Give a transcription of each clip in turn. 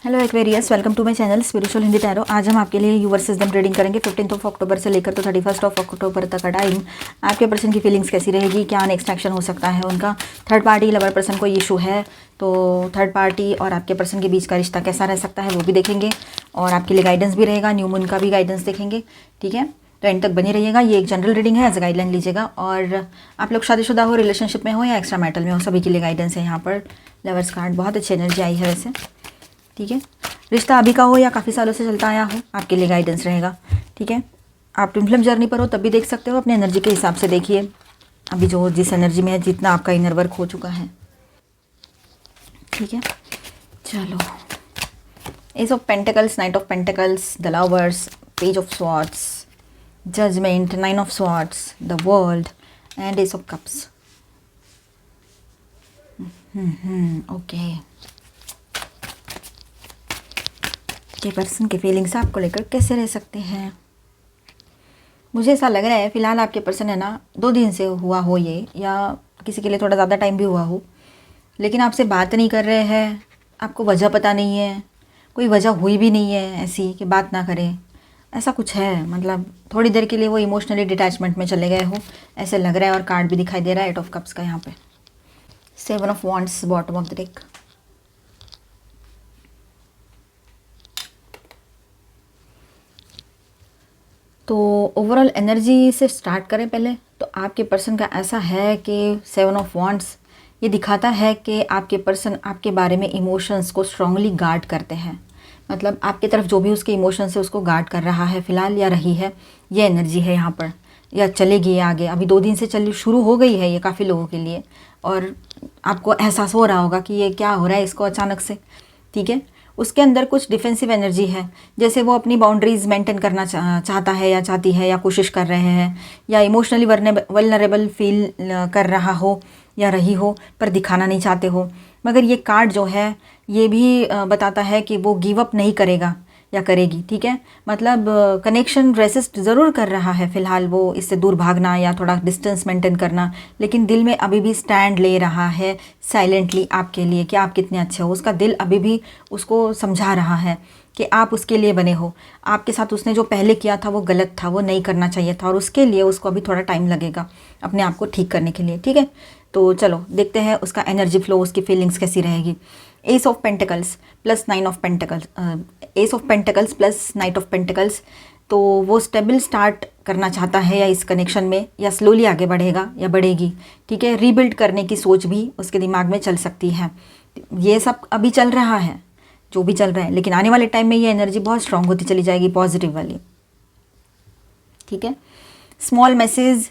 Hello Aquarius, welcome to my channel spiritual Hindi tarot. आज हम आपके लिए यूवर्स सिस्टम ट्रेडिंग करेंगे 15 अक्टूबर से लेकर तो 31 अक्टूबर तक का टाइम। आपके पर्सन की फीलिंग्स कैसी रहेगी, क्या नेक्स्ट एक्शन हो सकता है उनका। थर्ड पार्टी लवर पर्सन को इशू है तो थर्ड पार्टी और आपके पर्सन के बीच का रिश्ता कैसा रह सकता है वो भी देखेंगे, और आपके लिए गाइडेंस भी रहेगा, न्यू मून का भी गाइडेंस देखेंगे। ठीक है, तो एंड तक बने रहिएगा। ये एक जनरल रीडिंग है, एज अ गाइडलाइन लीजिएगा। और आप लोग शादीशुदा हो, रिलेशनशिप में हो या एक्स्ट्रा मैरिटल में हो, सभी के लिए गाइडेंस है यहाँ पर। लवर्स कार्ड बहुत अच्छी एनर्जी आई है वैसे। ठीक है, रिश्ता अभी का हो या काफ़ी सालों से चलता आया हो, आपके लिए गाइडेंस रहेगा। ठीक है, आप ट्विन फ्लेम जर्नी पर हो तब भी देख सकते हो, अपने एनर्जी के हिसाब से देखिए अभी जो जिस एनर्जी में है, जितना आपका इनर वर्क हो चुका है। ठीक है, चलो। Ace of pentacles, knight of pentacles, the lovers, page of swords, judgement, nine of swords, the world and ace of cups. Okay, के पर्सन के फीलिंग्स आपको लेकर कैसे रह सकते हैं। मुझे ऐसा लग रहा है फ़िलहाल आपके पर्सन है ना, 2 दिन से हुआ हो ये, या किसी के लिए थोड़ा ज़्यादा टाइम भी हुआ हो, लेकिन आपसे बात नहीं कर रहे हैं। आपको वजह पता नहीं है, कोई वजह हुई भी नहीं है ऐसी कि बात ना करें, ऐसा कुछ है। मतलब थोड़ी देर के लिए वो इमोशनली डिटैचमेंट में चले गए हो, ऐसे लग रहा है। और कार्ड भी दिखाई दे रहा है 8 ऑफ कप्स का यहाँ पे, 7 of wands bottom of the deck. तो ओवरऑल एनर्जी से स्टार्ट करें पहले, तो आपके पर्सन का ऐसा है कि 7 ऑफ वॉन्ड्स ये दिखाता है कि आपके पर्सन आपके बारे में इमोशंस को स्ट्रांगली गार्ड करते हैं। मतलब आपकी तरफ जो भी उसके इमोशंस है उसको गार्ड कर रहा है फ़िलहाल, या रही है। ये एनर्जी है यहाँ पर, या चलेगी आगे। अभी 2 दिन से शुरू हो गई है ये काफ़ी लोगों के लिए, और आपको एहसास हो रहा होगा कि ये क्या हो रहा है इसको अचानक से। ठीक है, उसके अंदर कुछ डिफेंसिव एनर्जी है, जैसे वो अपनी बाउंड्रीज मेंटेन करना चाहता है या चाहती है, या कोशिश कर रहे हैं, या इमोशनली वल्नरेबल फील कर रहा हो या रही हो, पर दिखाना नहीं चाहते हो। मगर ये कार्ड जो है ये भी बताता है कि वो गिव अप नहीं करेगा या करेगी। ठीक है, मतलब कनेक्शन रेसिस्ट ज़रूर कर रहा है फ़िलहाल, वो इससे दूर भागना या थोड़ा डिस्टेंस मेंटेन करना, लेकिन दिल में अभी भी स्टैंड ले रहा है साइलेंटली आपके लिए कि आप कितने अच्छे हो। उसका दिल अभी भी उसको समझा रहा है कि आप उसके लिए बने हो। आपके साथ उसने जो पहले किया था वो गलत था, वो नहीं करना चाहिए था, और उसके लिए उसको अभी थोड़ा टाइम लगेगा अपने आप को ठीक करने के लिए। ठीक है, तो चलो देखते हैं उसका एनर्जी फ्लो, उसकी फीलिंग्स कैसी रहेगी। S of pentacles plus 9 of pentacles, S of pentacles plus night of pentacles. तो वो स्टेबल स्टार्ट करना चाहता है या इस कनेक्शन में, या स्लोली आगे बढ़ेगा या बढ़ेगी। ठीक है, रीबिल्ड करने की सोच भी उसके दिमाग में चल सकती है। ये सब अभी चल रहा है जो भी चल रहा है, लेकिन आने वाले टाइम में ये एनर्जी बहुत स्ट्रांग होती चली जाएगी, पॉजिटिव वाली। ठीक है, स्मॉल मैसेज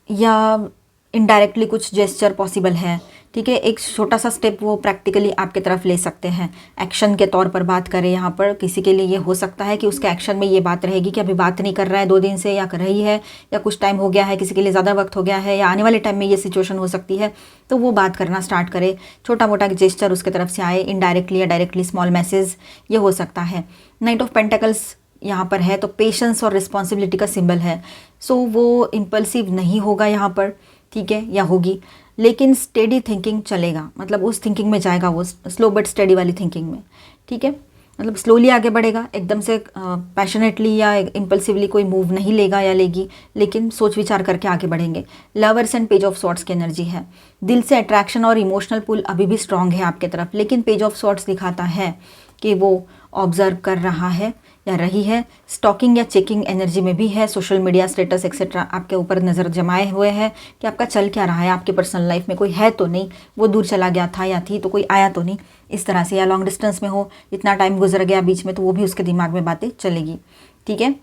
या इनडायरेक्टली कुछ जेस्चर पॉसिबल है। ठीक है, एक छोटा सा स्टेप वो प्रैक्टिकली आपके तरफ ले सकते हैं, एक्शन के तौर पर बात करें। यहाँ पर किसी के लिए ये हो सकता है कि उसके एक्शन में ये बात रहेगी कि अभी बात नहीं कर रहा है 2 दिन से, या कर रही है, या कुछ टाइम हो गया है, किसी के लिए ज़्यादा वक्त हो गया है, या आने वाले टाइम में ये सिचुएशन हो सकती है, तो वो बात करना स्टार्ट करे। छोटा मोटा जेस्चर उसके तरफ से आए, इनडायरेक्टली या डायरेक्टली स्मॉल मैसेज, ये हो सकता है। नाइट ऑफ पेंटिकल्स यहाँ पर है तो पेशेंस और रिस्पॉन्सिबिलिटी का सिंबल है। सो वो इम्पल्सिव नहीं होगा यहाँ पर, ठीक है, या होगी, लेकिन स्टेडी थिंकिंग चलेगा। मतलब उस थिंकिंग में जाएगा वो, स्लो बट स्टेडी वाली थिंकिंग में। ठीक है, मतलब स्लोली आगे बढ़ेगा, एकदम से पैशनेटली या इम्पल्सिवली कोई मूव नहीं लेगा या लेगी, लेकिन सोच विचार करके आगे बढ़ेंगे। Lovers and page of swords की एनर्जी है। दिल से अट्रैक्शन और इमोशनल पुल अभी भी स्ट्रांग है आपके तरफ, लेकिन पेज ऑफ सॉर्ड्स दिखाता है कि वो ऑब्जर्व कर रहा है या रही है। स्टॉकिंग या चेकिंग एनर्जी में भी है, सोशल मीडिया स्टेटस एक्सेट्रा आपके ऊपर नज़र जमाए हुए हैं कि आपका चल क्या रहा है, आपके पर्सनल लाइफ में कोई है तो नहीं, वो दूर चला गया था या थी तो कोई आया तो नहीं, इस तरह से। या लॉन्ग डिस्टेंस में हो, इतना टाइम गुजर गया बीच में, तो वो भी उसके दिमाग में बातें चलेगी। ठीक है,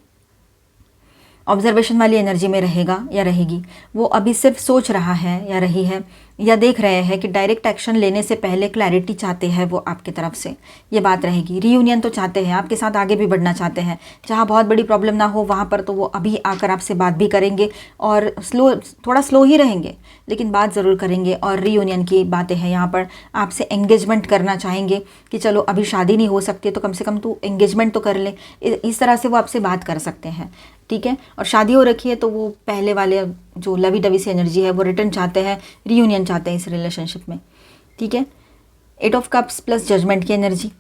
ऑब्जर्वेशन वाली एनर्जी में रहेगा या रहेगी। वो अभी सिर्फ सोच रहा है या रही है, या देख रहे हैं कि डायरेक्ट एक्शन लेने से पहले क्लैरिटी चाहते हैं वो आपकी तरफ से, ये बात रहेगी। रीयूनियन तो चाहते हैं, आपके साथ आगे भी बढ़ना चाहते हैं, जहाँ बहुत बड़ी प्रॉब्लम ना हो वहाँ पर तो वो अभी आकर आपसे बात भी करेंगे, और थोड़ा स्लो ही रहेंगे, लेकिन बात ज़रूर करेंगे। और रीयूनियन की बातें हैं यहाँ पर, आपसे एंगेजमेंट करना चाहेंगे कि चलो अभी शादी नहीं हो सकती तो कम से कम तू एंगेजमेंट तो कर ले, इस तरह से वो आपसे बात कर सकते हैं। ठीक है, और शादी हो रखी है तो वो पहले वाले जो लवी डवी सी एनर्जी है वो रिटर्न चाहते हैं, रीयूनियन चाहते हैं इस रिलेशनशिप में। ठीक है, 8 ऑफ कप्स प्लस जजमेंट की एनर्जी।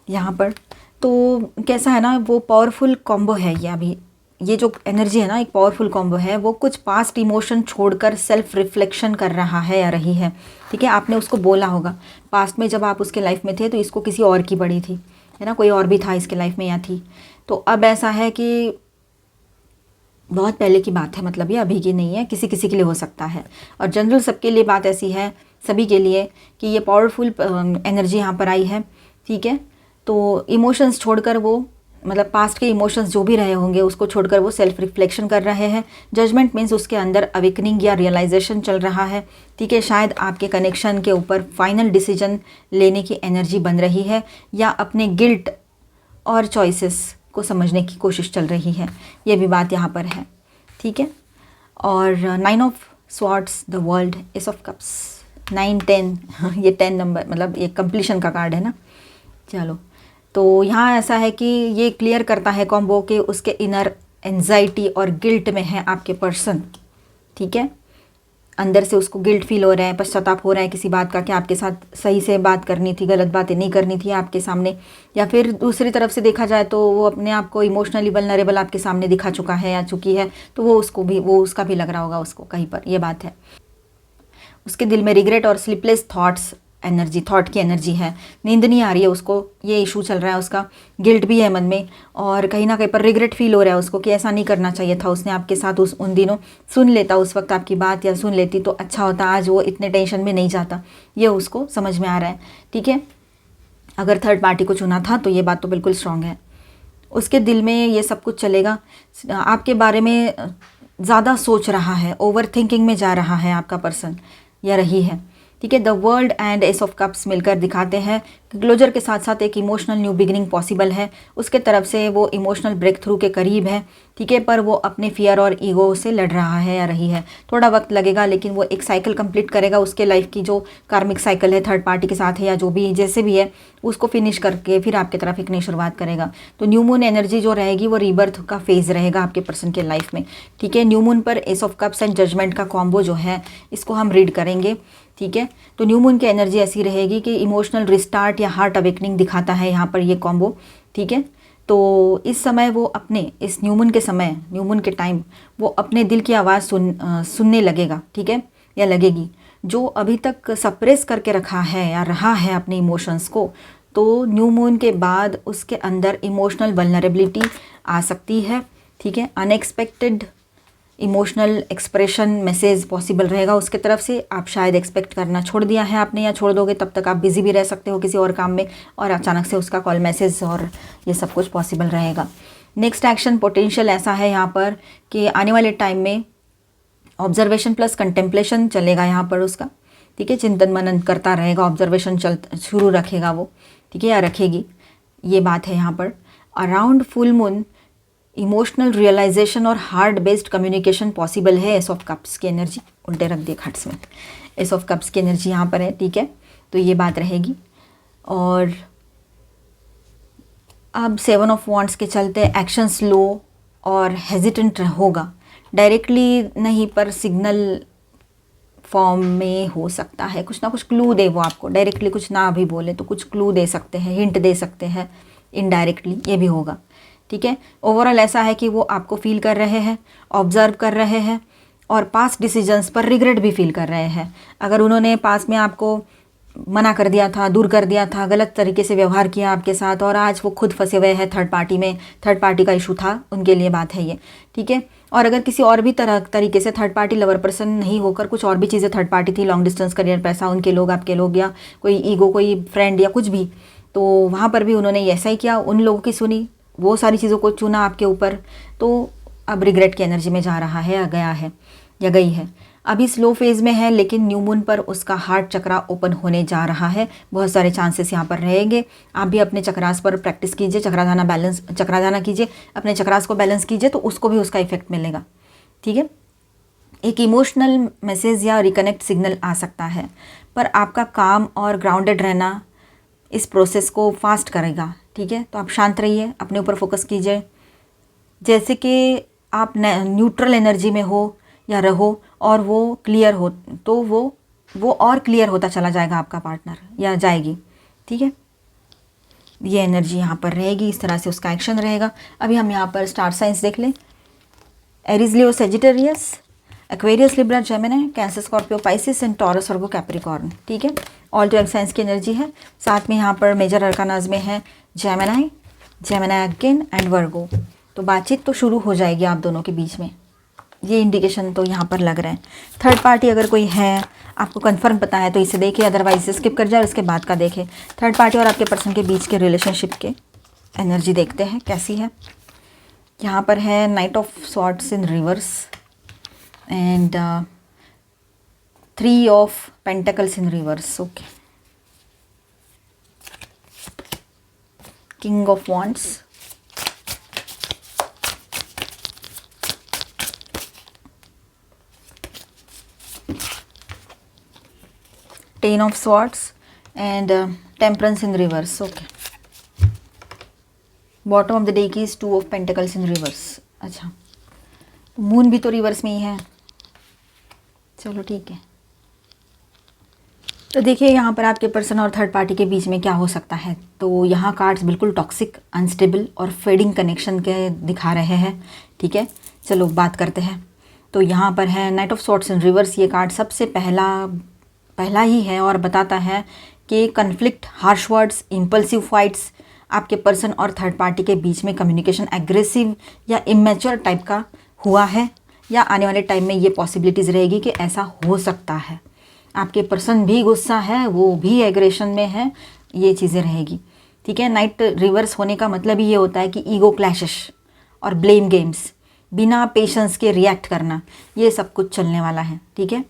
यहाँ पर। तो कैसा है ना, वो पावरफुल कॉम्बो है ये। अभी ये जो एनर्जी है ना, एक पावरफुल कॉम्बो है, वो कुछ पास्ट इमोशन छोड़कर सेल्फ रिफ्लेक्शन कर रहा है या रही है। ठीक है, आपने उसको बोला होगा पास्ट में जब आप उसके लाइफ में थे तो इसको किसी और की पड़ी थी, है ना, कोई और भी था इसके लाइफ में या थी। तो अब ऐसा है कि बहुत पहले की बात है, मतलब ये अभी की नहीं है, किसी किसी के लिए हो सकता है। और जनरल सबके लिए बात ऐसी है, सभी के लिए, कि ये पावरफुल एनर्जी यहाँ पर आई है। ठीक है, तो इमोशंस छोड़कर वो, मतलब पास्ट के इमोशंस जो भी रहे होंगे उसको छोड़कर वो सेल्फ रिफ्लेक्शन कर रहे हैं। जजमेंट मीन्स उसके अंदर अवेकनिंग या रियलाइजेशन चल रहा है। ठीक है, शायद आपके कनेक्शन के ऊपर फाइनल डिसीजन लेने की एनर्जी बन रही है, या अपने गिल्ट और चॉइसेस को समझने की कोशिश चल रही है, ये भी बात यहाँ पर है। ठीक है, और 9 of swords, the world, S of cups, 9, 10 ये 10 नंबर, मतलब ये कंप्लीशन का कार्ड है ना। चलो, तो यहाँ ऐसा है कि ये क्लियर करता है कॉम्बो के उसके इनर एंजाइटी और गिल्ट में है आपके पर्सन। ठीक है, अंदर से उसको गिल्ट फील हो रहा है, पश्चाताप हो रहा है किसी बात का कि आपके साथ सही से बात करनी थी, गलत बातें नहीं करनी थी आपके सामने। या फिर दूसरी तरफ से देखा जाए तो वो अपने आप को इमोशनली वल्नरेबल आपके सामने दिखा चुका है या चुकी है, तो वो उसको भी, वो उसका भी लग रहा होगा उसको कहीं पर, ये बात है। उसके दिल में रिग्रेट और स्लीपलेस थॉट्स एनर्जी, थॉट की एनर्जी है, नींद नहीं आ रही है उसको, ये इशू चल रहा है उसका। गिल्ट भी है मन में, और कहीं ना कहीं पर रिग्रेट फील हो रहा है उसको कि ऐसा नहीं करना चाहिए था, उसने आपके साथ उन दिनों सुन लेता उस वक्त आपकी बात, या सुन लेती तो अच्छा होता, आज वो इतने टेंशन में नहीं जाता, ये उसको समझ में आ रहा है। ठीक है, अगर थर्ड पार्टी को चुना था तो ये बात तो बिल्कुल स्ट्रांग है। उसके दिल में ये सब कुछ चलेगा, आपके बारे में ज़्यादा सोच रहा है, ओवर थिंकिंग में जा रहा है आपका पर्सन या रही है। ठीक है, the world and ace of cups मिलकर दिखाते हैं कि क्लोजर के साथ साथ एक इमोशनल न्यू बिगिनिंग पॉसिबल है। उसके तरफ से वो इमोशनल ब्रेक थ्रू के करीब है। ठीक है, पर वो अपने फियर और ईगो से लड़ रहा है या रही है, थोड़ा वक्त लगेगा, लेकिन वो एक साइकिल कंप्लीट करेगा, उसके लाइफ की जो कार्मिक साइकिल है थर्ड पार्टी के साथ है या जो भी जैसे भी है, उसको फिनिश करके फिर आपकी तरफ एक नई शुरुआत करेगा। तो न्यू मून एनर्जी जो रहेगी वो रीबर्थ का फेज़ रहेगा आपके पर्सन के लाइफ में। ठीक है, न्यू मून पर ace of cups and judgement का कॉम्बो जो है इसको हम रीड करेंगे। ठीक है, तो न्यू मून की एनर्जी ऐसी रहेगी कि इमोशनल रिस्टार्ट या हार्ट अवेकनिंग दिखाता है यहाँ पर ये कॉम्बो। ठीक है, तो इस समय वो अपने, इस न्यू मून के समय, न्यू मून के टाइम वो अपने दिल की आवाज़ सुनने लगेगा। ठीक है, या लगेगी, जो अभी तक सप्रेस करके रखा है या रहा है अपने इमोशंस को, तो न्यू मून के बाद उसके अंदर इमोशनल वल्नरेबिलिटी आ सकती है। ठीक है, unexpected emotional expression message possible रहेगा उसके तरफ से। आप शायद एक्सपेक्ट करना छोड़ दिया है आपने या छोड़ दोगे, तब तक आप बिजी भी रह सकते हो किसी और काम में, और अचानक से उसका कॉल मैसेज और ये सब कुछ पॉसिबल रहेगा। नेक्स्ट एक्शन पोटेंशियल ऐसा है यहाँ पर कि आने वाले टाइम में ऑब्जर्वेशन प्लस कंटेम्पलेशन चलेगा यहाँ पर उसका। ठीक है, चिंतन मनन करता रहेगा, ऑब्जर्वेशन शुरू रखेगा वो। ठीक है, या रखेगी, ये बात है यहाँ पर। Around full moon emotional realisation और हार्ट बेस्ड कम्युनिकेशन पॉसिबल है। एस ऑफ कप्स की एनर्जी उल्टे रख दिए खट्स में, एस ऑफ कप्स की एनर्जी यहाँ पर है। ठीक है, तो ये बात रहेगी। और अब 7 ऑफ वॉन्ड्स के चलते एक्शन स्लो और हेजिटेंट होगा, डायरेक्टली नहीं पर सिग्नल फॉर्म में हो सकता है, कुछ ना कुछ क्लू दे वो आपको, डायरेक्टली कुछ ना भी बोले तो कुछ क्लू दे सकते हैं, हिंट दे सकते हैं इनडायरेक्टली, ये भी होगा। ठीक है, ओवरऑल ऐसा है कि वो आपको फील कर रहे हैं, ऑब्जर्व कर रहे हैं, और पास्ट डिसीजंस पर रिग्रेट भी फील कर रहे हैं। अगर उन्होंने पास में आपको मना कर दिया था, दूर कर दिया था, गलत तरीके से व्यवहार किया आपके साथ, और आज वो खुद फंसे हुए हैं थर्ड पार्टी में, थर्ड पार्टी का इशू था उनके लिए, बात है ये। ठीक है, और अगर किसी और भी तरीके से थर्ड पार्टी लवर पर्सन नहीं होकर कुछ और भी चीज़ें थर्ड पार्टी थी, लॉन्ग डिस्टेंस, करियर, पैसा, उनके लोग, आपके लोग, या कोई ईगो, कोई फ्रेंड या कुछ भी, तो वहाँ पर भी उन्होंने ऐसा ही किया, उन लोगों की सुनी, वो सारी चीज़ों को चुना आपके ऊपर, तो अब रिग्रेट की एनर्जी में जा रहा है या गया है या गई है। अभी स्लो फेज़ में है, लेकिन न्यू मून पर उसका हार्ट चक्रा ओपन होने जा रहा है, बहुत सारे चांसेस यहाँ पर रहेंगे। आप भी अपने चक्रास पर प्रैक्टिस कीजिए, चक्राधाना कीजिए, अपने चक्रास को बैलेंस कीजिए, तो उसको भी उसका इफेक्ट मिलेगा। ठीक है, एक इमोशनल मैसेज या रिकनेक्ट सिग्नल आ सकता है, पर आपका काम और ग्राउंडेड रहना इस प्रोसेस को फास्ट करेगा। ठीक है, तो आप शांत रहिए, अपने ऊपर फोकस कीजिए, जैसे कि आप न्यूट्रल एनर्जी में हो या रहो, और वो क्लियर हो, तो वो और क्लियर होता चला जाएगा आपका पार्टनर या जाएगी। ठीक है, ये एनर्जी यहाँ पर रहेगी, इस तरह से उसका एक्शन रहेगा। अभी हम यहाँ पर स्टार साइंस देख लें। Aries, Leo, Sagittarius, Aquarius, Libra, Gemini, cancer, Scorpio, Pisces and taurus, Virgo, Capricorn. ठीक है, ऑल ट्वेल्व साइंस की एनर्जी है। साथ में यहाँ पर मेजर अरकानाज में है जेमिनी, जेमिनी अगेन एंड वर्गो। तो बातचीत तो शुरू हो जाएगी आप दोनों के बीच में, ये इंडिकेशन तो यहाँ पर लग रहे हैं। थर्ड पार्टी अगर कोई है, आपको कंफर्म पता है तो इसे देखें, अदरवाइज स्किप कर जाए और उसके बाद का देखें। थर्ड पार्टी और आपके पर्सन के बीच के रिलेशनशिप के एनर्जी देखते हैं कैसी है। यहाँ पर है night of swords in reverse and 3 of pentacles in reverse. Okay, king of wands, ten of swords and temperance in reverse. Okay, bottom of the deck is 2 of pentacles in reverse. अच्छा, moon भी तो reverse में ही है, चलो ठीक है। तो देखिए यहाँ पर आपके पर्सन और थर्ड पार्टी के बीच में क्या हो सकता है। तो यहाँ कार्ड्स बिल्कुल टॉक्सिक, अनस्टेबल और फेडिंग कनेक्शन के दिखा रहे हैं। ठीक है, चलो बात करते हैं। तो यहाँ पर है night of swords in reverse. ये कार्ड सबसे पहला ही है और बताता है कि conflict, harsh words, impulsive fights, आपके पर्सन और थर्ड पार्टी के बीच में कम्युनिकेशन एग्रेसिव या इमेच्योर टाइप का हुआ है, या आने वाले टाइम में ये पॉसिबिलिटीज़ रहेगी कि ऐसा हो सकता है। आपके पर्सन भी गुस्सा है, वो भी एग्रेशन में है, ये चीज़ें रहेगी। ठीक है, नाइट रिवर्स होने का मतलब ही ये होता है कि ईगो क्लैशेस और ब्लेम गेम्स, बिना पेशेंस के रिएक्ट करना, ये सब कुछ चलने वाला है। ठीक है,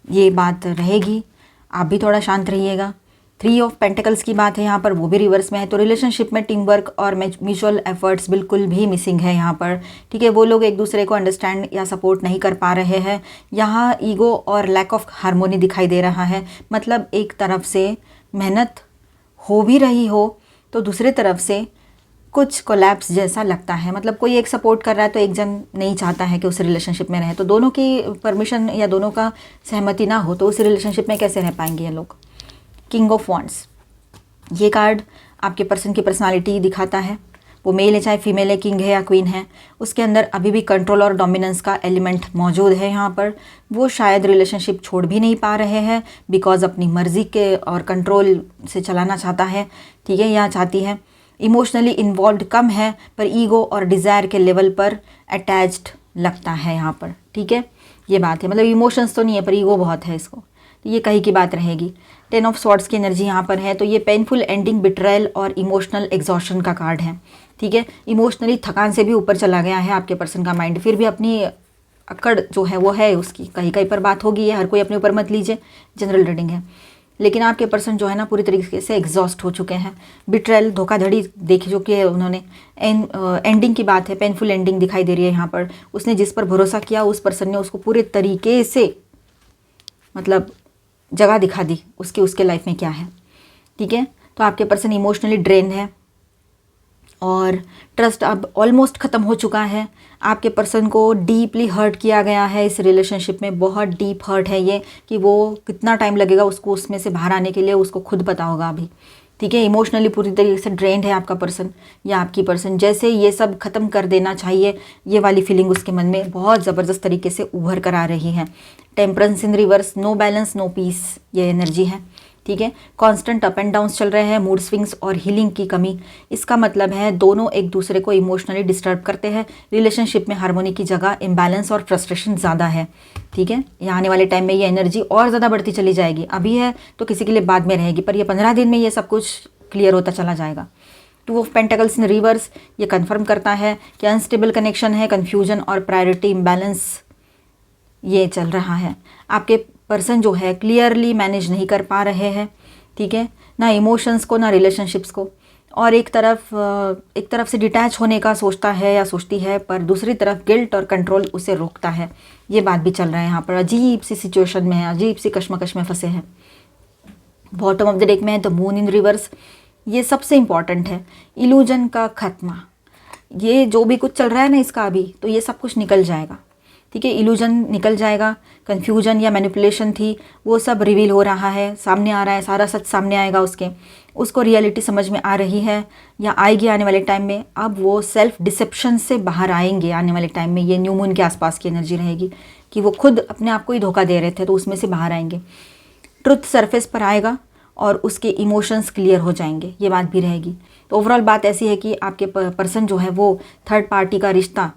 ये बात रहेगी, आप भी थोड़ा शांत रहिएगा। 3 ऑफ पेंटिकल्स की बात है यहाँ पर, वो भी रिवर्स में है। तो रिलेशनशिप में टीम वर्क और म्यूचुअल एफर्ट्स बिल्कुल भी मिसिंग है यहाँ पर। ठीक है, वो लोग एक दूसरे को अंडरस्टैंड या सपोर्ट नहीं कर पा रहे हैं। यहाँ ईगो और लैक ऑफ हार्मोनी दिखाई दे रहा है। मतलब एक तरफ से मेहनत हो भी रही हो तो दूसरी तरफ से कुछ कोलैप्स जैसा लगता है। मतलब कोई एक सपोर्ट कर रहा है तो एक जन नहीं चाहता है कि उस रिलेशनशिप में रहे। तो दोनों की परमिशन या दोनों का सहमति ना हो तो उस रिलेशनशिप में कैसे रह पाएंगे ये लोग। किंग ऑफ वॉन्ड्स, ये कार्ड आपके पर्सन की पर्सनालिटी दिखाता है। वो मेल है चाहे फीमेल है, किंग है या क्वीन है, उसके अंदर अभी भी कंट्रोल और डोमिनेंस का एलिमेंट मौजूद है यहाँ पर। वो शायद रिलेशनशिप छोड़ भी नहीं पा रहे हैं बिकॉज अपनी मर्जी के और कंट्रोल से चलाना चाहता है। ठीक है, या चाहती है। इमोशनली इन्वॉल्व कम है पर ईगो और डिज़ायर के लेवल पर अटैच्ड लगता है यहाँ पर। ठीक है, ये बात है। मतलब इमोशंस तो नहीं है पर ईगो बहुत है इसको, तो ये कहीं की बात रहेगी। 10 ऑफ स्वॉर्ड्स की एनर्जी यहाँ पर है। तो ये पेनफुल एंडिंग, बिट्रेयल और इमोशनल एग्जॉशन का कार्ड है। ठीक है, इमोशनली थकान से भी ऊपर चला गया है आपके पर्सन का माइंड, फिर भी अपनी अकड़ जो है वो है उसकी, कहीं कहीं पर बात होगी, हर कोई अपने ऊपर मत लीजिए, जनरल रीडिंग है। लेकिन आपके पर्सन जो है ना पूरी तरीके से एग्जॉस्ट हो चुके हैं। बिट्रेयल, धोखाधड़ी देखी जो कि है उन्होंने। एंडिंग की बात है, पेनफुल एंडिंग दिखाई दे रही है यहाँ पर। उसने जिस पर भरोसा किया उस पर्सन ने उसको पूरे तरीके से मतलब जगह दिखा दी उसके लाइफ में क्या है। ठीक है, तो आपके पर्सन इमोशनली ड्रेन है और ट्रस्ट अब ऑलमोस्ट ख़त्म हो चुका है। आपके पर्सन को डीपली हर्ट किया गया है इस रिलेशनशिप में, बहुत डीप हर्ट है ये, कि वो कितना टाइम लगेगा उसको उसमें से बाहर आने के लिए उसको खुद पता होगा अभी। ठीक है, इमोशनली पूरी तरीके से ड्रेन्ड है आपका पर्सन या आपकी पर्सन। जैसे ये सब ख़त्म कर देना चाहिए, ये वाली फीलिंग उसके मन में बहुत ज़बरदस्त तरीके से उभर कर आ रही है। Temperance in reverse, no balance no peace, ये एनर्जी है। ठीक है, कांस्टेंट अप एंड डाउन्स चल रहे हैं, मूड स्विंग्स और हीलिंग की कमी। इसका मतलब है दोनों एक दूसरे को इमोशनली डिस्टर्ब करते हैं। रिलेशनशिप में हार्मोनी की जगह इम्बैलेंस और फ्रस्ट्रेशन ज़्यादा है। ठीक है, यहाँ आने वाले टाइम में ये एनर्जी और ज़्यादा बढ़ती चली जाएगी। अभी है तो किसी के लिए बाद में रहेगी, पर ये 15 दिन में ये सब कुछ क्लियर होता चला जाएगा। 2 ऑफ पेंटिकल्स इन रिवर्स, ये कन्फर्म करता है कि अनस्टेबल कनेक्शन है, कन्फ्यूजन और प्रायोरिटी इम्बैलेंस ये चल रहा है। आपके पर्सन जो है क्लियरली मैनेज नहीं कर पा रहे हैं। ठीक है, ना इमोशंस को ना रिलेशनशिप्स को, और एक तरफ से डिटैच होने का सोचता है या सोचती है, पर दूसरी तरफ गिल्ट और कंट्रोल उसे रोकता है। ये बात भी चल रहा है यहाँ पर। अजीब सी सिचुएशन में है, अजीब सी कश्मकश में फंसे हैं। बॉटम ऑफ द डेक में है द मून इन रिवर्स। ये सबसे इम्पॉर्टेंट है, इल्यूजन का खत्मा। ये जो भी कुछ चल रहा है ना इसका अभी, तो ये सब कुछ निकल जाएगा। ठीक है। इल्यूजन निकल जाएगा, कन्फ्यूजन या मैनिपुलेशन थी वो सब रिवील हो रहा है, सामने आ रहा है, सारा सच सामने आएगा उसको रियलिटी समझ में आ रही है या आएगी आने वाले टाइम में। अब वो सेल्फ डिसेप्शन से बाहर आएंगे आने वाले टाइम में। ये न्यू मून के आसपास की एनर्जी रहेगी कि वो खुद अपने आप को ही धोखा दे रहे थे, तो उसमें से बाहर आएंगे। ट्रुथ सरफेस पर आएगा और उसके इमोशंस क्लियर हो जाएंगे, ये बात भी रहेगी। तो ओवरऑल बात ऐसी है कि आपके पर्सन जो है वो थर्ड पार्टी का रिश्ता,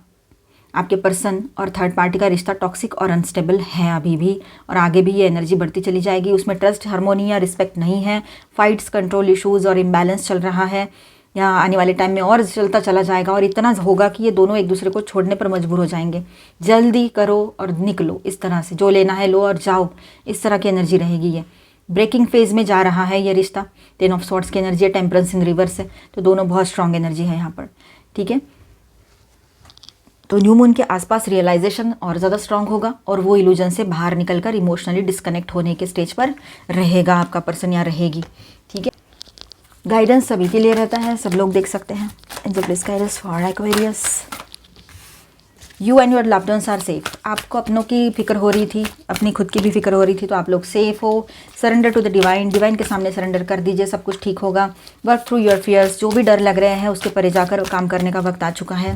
आपके पर्सन और थर्ड पार्टी का रिश्ता टॉक्सिक और अनस्टेबल है अभी भी, और आगे भी ये एनर्जी बढ़ती चली जाएगी। उसमें ट्रस्ट, हार्मोनी या रिस्पेक्ट नहीं है। फाइट्स, कंट्रोल इश्यूज़ और इम्बैलेंस चल रहा है, या आने वाले टाइम में और चलता चला जाएगा। और इतना होगा कि ये दोनों एक दूसरे को छोड़ने पर मजबूर हो जाएंगे। जल्दी करो और निकलो, इस तरह से जो लेना है लो और जाओ, इस तरह की एनर्जी रहेगी। ये ब्रेकिंग फेज में जा रहा है ये रिश्ता। 10 ऑफ सॉर्ड्स की एनर्जी है, टेम्परेंस इन रिवर्स है, तो दोनों बहुत स्ट्रांग एनर्जी है यहाँ पर, ठीक है। तो न्यू मून के आसपास रियलाइजेशन और ज़्यादा स्ट्रांग होगा और वो इल्यूजन से बाहर निकलकर इमोशनली डिस्कनेक्ट होने के स्टेज पर रहेगा आपका पर्सन या रहेगी, ठीक है। गाइडेंस सभी के लिए रहता है, सब लोग देख सकते हैं। Angel please guide us for Aquarius. You and your loved ones are safe. आपको अपनों की फिक्र हो रही थी, अपनी खुद की भी फिक्र हो रही थी, तो आप लोग सेफ हो। Surrender to the divine, divine के सामने सरेंडर कर दीजिए, सब कुछ ठीक होगा। वर्क थ्रू योर फियर्स, जो भी डर लग रहे हैं उसके परे जाकर काम करने का वक्त आ चुका है।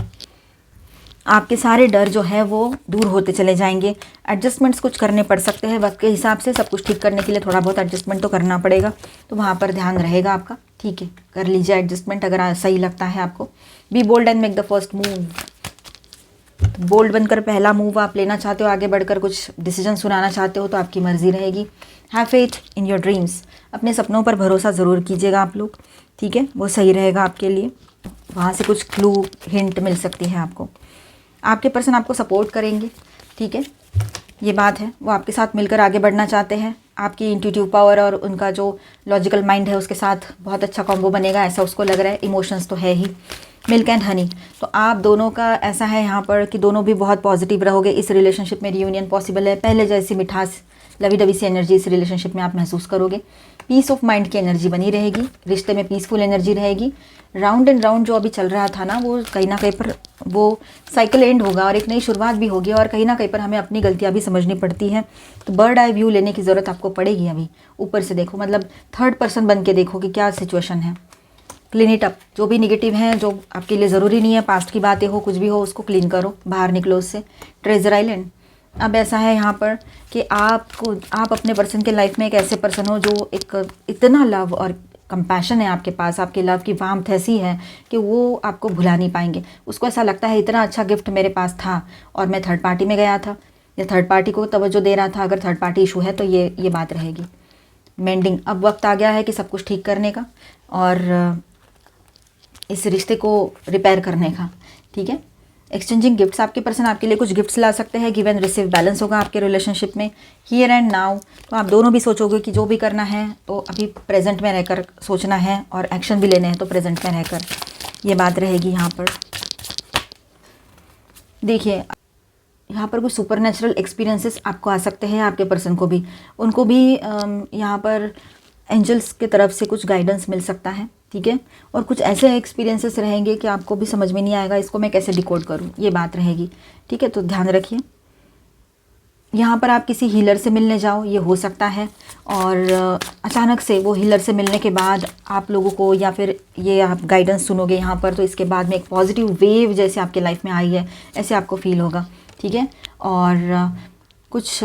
आपके सारे डर जो है वो दूर होते चले जाएंगे। एडजस्टमेंट्स कुछ करने पड़ सकते हैं वक्त के हिसाब से, सब कुछ ठीक करने के लिए थोड़ा बहुत एडजस्टमेंट तो करना पड़ेगा, तो वहाँ पर ध्यान रहेगा आपका, ठीक है। कर लीजिए एडजस्टमेंट अगर सही लगता है आपको। Be bold and make the first move. Bold बनकर पहला मूव आप लेना चाहते हो, आगे बढ़कर कुछ डिसीजन सुनाना चाहते हो, तो आपकी मर्जी रहेगी। Have faith in your dreams. अपने सपनों पर भरोसा ज़रूर कीजिएगा आप लोग, ठीक है, वो सही रहेगा आपके लिए। वहाँ से कुछ क्लू, हिंट मिल सकती है आपको। आपके पर्सन आपको सपोर्ट करेंगे, ठीक है, ये बात है। वो आपके साथ मिलकर आगे बढ़ना चाहते हैं। आपकी इंट्यूटिव पावर और उनका जो लॉजिकल माइंड है उसके साथ बहुत अच्छा कॉम्बो बनेगा, ऐसा उसको लग रहा है। इमोशंस तो है ही। मिल्क एंड हनी, तो आप दोनों का ऐसा है यहाँ पर कि दोनों भी बहुत पॉजिटिव रहोगे। इस रिलेशनशिप में रियूनियन पॉसिबल है। पहले जैसी मिठास, लवी डवी सी एनर्जी इस रिलेशनशिप में आप महसूस करोगे। पीस ऑफ माइंड की एनर्जी बनी रहेगी, रिश्ते में पीसफुल एनर्जी रहेगी। राउंड एंड राउंड जो अभी चल रहा था ना, वो कहीं ना कहीं पर वो साइकिल एंड होगा और एक नई शुरुआत भी होगी। और कहीं ना कहीं पर हमें अपनी गलतियाँ भी समझनी पड़ती हैं, तो बर्ड आई व्यू लेने की ज़रूरत आपको पड़ेगी। अभी ऊपर से देखो, मतलब थर्ड पर्सन बन के देखो कि क्या सिचुएशन है। क्लीन इट अप, जो भी निगेटिव है, जो आपके लिए ज़रूरी नहीं है, पास्ट की बातें हो, कुछ भी हो, उसको क्लीन करो, बाहर निकलो उससे। ट्रेजर आइलैंड, अब ऐसा है यहाँ पर कि आप अपने पर्सन के लाइफ में एक ऐसे पर्सन हो जो एक इतना लव और कंपैशन है आपके पास, आपके लव की वार्मथ ऐसी है कि वो आपको भुला नहीं पाएंगे। उसको ऐसा लगता है इतना अच्छा गिफ्ट मेरे पास था और मैं थर्ड पार्टी में गया था या थर्ड पार्टी को तवज्जो दे रहा था। अगर थर्ड पार्टी इशू है तो ये बात रहेगी। मेंडिंग, अब वक्त आ गया है कि सब कुछ ठीक करने का और इस रिश्ते को रिपेयर करने का, ठीक है। एक्सचेंजिंग गिफ्ट्स, आपके पर्सन आपके लिए कुछ गिफ्ट्स ला सकते हैं। गिव एंड रिसीव बैलेंस होगा आपके रिलेशनशिप में। हियर एंड नाउ, तो आप दोनों भी सोचोगे कि जो भी करना है तो अभी प्रेजेंट में रहकर सोचना है और एक्शन भी लेने हैं तो प्रेजेंट में रहकर, ये बात रहेगी यहाँ पर। देखिए यहाँ पर कुछ सुपरनेचुरल एक्सपीरियंसेस आपको आ सकते हैं, आपके पर्सन को भी, उनको भी यहाँ पर एंजल्स की तरफ से कुछ गाइडेंस मिल सकता है, ठीक है। और कुछ ऐसे एक्सपीरियंसेस रहेंगे कि आपको भी समझ में नहीं आएगा इसको मैं कैसे डिकोड करूँ, ये बात रहेगी, ठीक है। तो ध्यान रखिए। यहाँ पर आप किसी हीलर से मिलने जाओ, ये हो सकता है, और अचानक से वो हीलर से मिलने के बाद आप लोगों को या फिर ये आप गाइडेंस सुनोगे यहाँ पर, तो इसके बाद में एक पॉजिटिव वेव जैसे आपके लाइफ में आई है ऐसे आपको फील होगा, ठीक है। और कुछ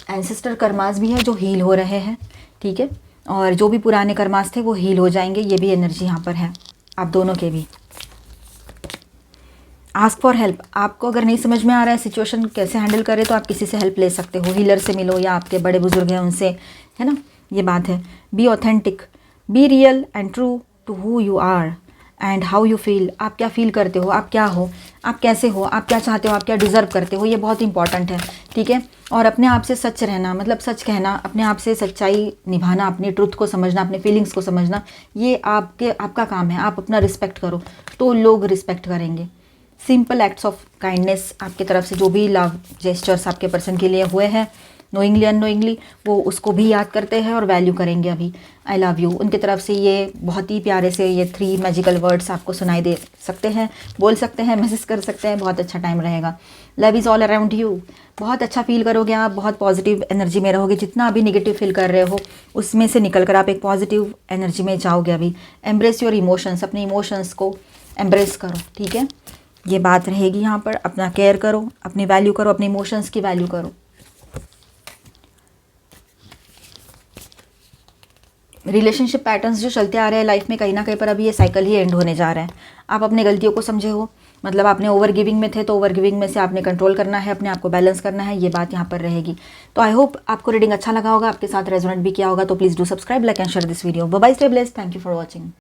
एंसेस्टर कर्मास भी है जो हील हो रहे हैं, ठीक है, और जो भी पुराने कर्मास थे वो हील हो जाएंगे, ये भी एनर्जी यहाँ पर है आप दोनों के भी। आस्क फॉर हेल्प, आपको अगर नहीं समझ में आ रहा है सिचुएशन कैसे हैंडल करें तो आप किसी से हेल्प ले सकते हो। हीलर से मिलो या आपके बड़े बुजुर्ग हैं उनसे, है ना, ये बात है। Be authentic, be real and true to who you are and how you feel. आप क्या फील करते हो, आप क्या हो, आप कैसे हो, आप क्या चाहते हो, आप क्या डिज़र्व करते हो, ये बहुत इंपॉर्टेंट है, ठीक है। और अपने आप से सच रहना, मतलब सच कहना, अपने आप से सच्चाई निभाना, अपनी ट्रुथ को समझना, अपने फीलिंग्स को समझना, ये आपका काम है। आप अपना रिस्पेक्ट करो तो लोग रिस्पेक्ट करेंगे। सिंपल एक्ट्स ऑफ काइंडनेस आपकी तरफ से जो भी लव जेस्चर्स आपके पर्सन के लिए हुए हैं नोइंगली अननोइंगली वो उसको भी याद करते हैं और वैल्यू करेंगे अभी। आई लव यू उनकी तरफ से ये बहुत ही प्यारे से ये 3 मैजिकल वर्ड्स आपको सुनाई दे सकते हैं, बोल सकते हैं, मैसेज कर सकते हैं। बहुत अच्छा टाइम रहेगा। Love is all around you. बहुत अच्छा फील करोगे आप, बहुत पॉजिटिव एनर्जी में रहोगे। जितना अभी निगेटिव फील कर रहे हो उसमें से निकल कर आप एक पॉजिटिव एनर्जी में जाओगे अभी। एम्ब्रेस योर इमोशंस, अपने इमोशंस को एम्ब्रेस करो, ठीक है। ये बात रहेगी यहाँ पर। अपना केयर करो, अपनी वैल्यू करो, अपने इमोशंस की वैल्यू करो। रिलेशनशिप पैटर्न्स जो चलते आ रहे हैं लाइफ में, कहीं ना कहीं पर अभी ये साइकिल ही एंड होने जा रहा है। आप अपनी गलतियों को समझे हो, मतलब आपने ओवर गिविंग में थे तो ओवर गिविंग में से आपने कंट्रोल करना है, अपने आप को बैलेंस करना है, ये बात यहाँ पर रहेगी। तो आई होप आपको रीडिंग अच्छा लगा होगा, आपके साथ रेजोनेट भी किया होगा। तो please do subscribe, like and share this video. Bye bye, stay blessed, thank you for watching.